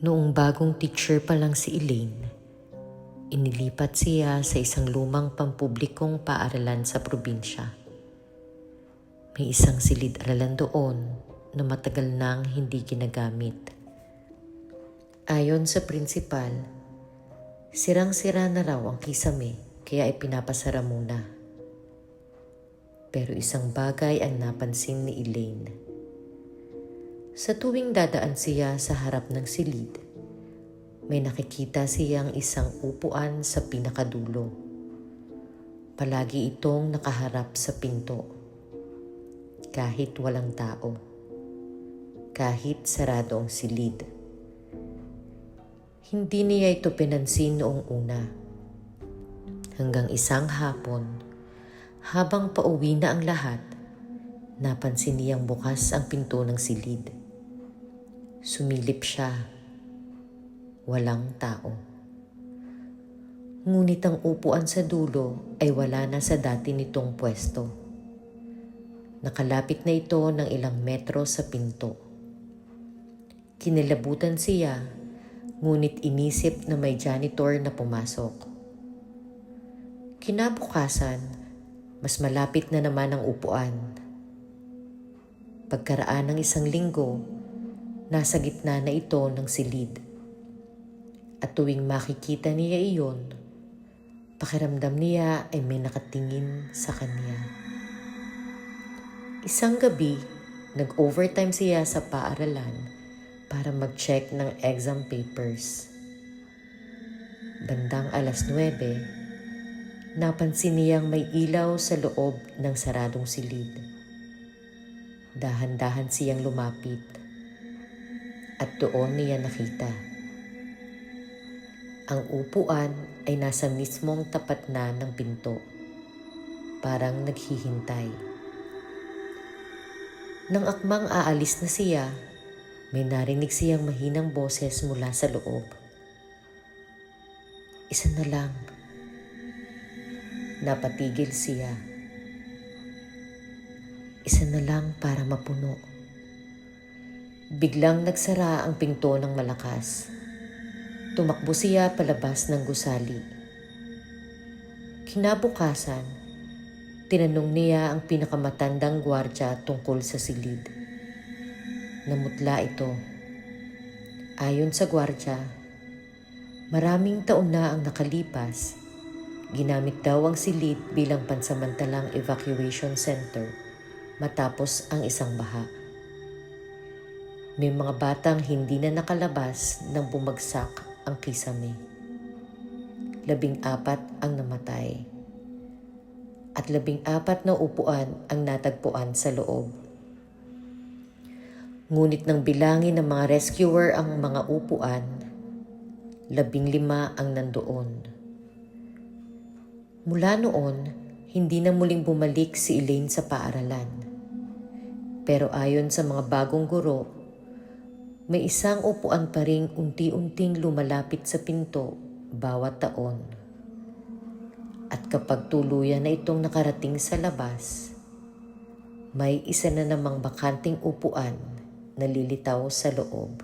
Noong bagong teacher pa lang si Elaine, inilipat siya sa isang lumang pampublikong paaralan sa probinsya. May isang silid-aralan doon na matagal nang hindi ginagamit. Ayon sa prinsipal, sirang-sira na raw ang kisame kaya ipinapasara muna. Pero isang bagay ang napansin ni Elaine. Sa tuwing dadaan siya sa harap ng silid, may nakikita siyang isang upuan sa pinakadulo. Palagi itong nakaharap sa pinto. Kahit walang tao. Kahit sarado ang silid. Hindi niya ito pinansin noong una. Hanggang isang hapon, habang pauwi na ang lahat, napansin niyang bukas ang pinto ng silid. Sumilip siya. Walang tao. Ngunit ang upuan sa dulo ay wala na sa dati nitong pwesto. Nakalapit na ito ng ilang metro sa pinto. Kinilabutan siya, ngunit inisip na may janitor na pumasok. Kinabukasan, mas malapit na naman ang upuan. Pagkaraan ng isang linggo, nasa gitna na ito ng silid. At tuwing makikita niya iyon, pakiramdam niya ay may nakatingin sa kanya. Isang gabi, nag-overtime siya sa paaralan para mag-check ng exam papers. Bandang 9:00, napansin niyang may ilaw sa loob ng saradong silid. Dahan-dahan siyang lumapit. At doon niya nakita. Ang upuan ay nasa mismong tapat na ng pinto. Parang naghihintay. Nang akmang aalis na siya, may narinig siyang mahinang boses mula sa loob. Isa na lang. Napatigil siya. Isa na lang para mapuno. Biglang nagsara ang pinto ng malakas. Tumakbo siya palabas ng gusali. Kinabukasan, tinanong niya ang pinakamatandang gwardya tungkol sa silid. Namutla ito. Ayon sa gwardya, maraming taon na ang nakalipas. Ginamit daw ang silid bilang pansamantalang evacuation center matapos ang isang baha. May mga batang hindi na nakalabas nang bumagsak ang kisame. 14 ang namatay. At 14 na upuan ang natagpuan sa loob. Ngunit nang bilangin ng mga rescuer ang mga upuan, 15 ang nandoon. Mula noon, hindi na muling bumalik si Elaine sa paaralan. Pero ayon sa mga bagong guro, may isang upuan pa ring unti-unting lumalapit sa pinto bawat taon. At kapag tuluyan na itong nakarating sa labas, may isa na namang bakanting upuan na lilitaw sa loob.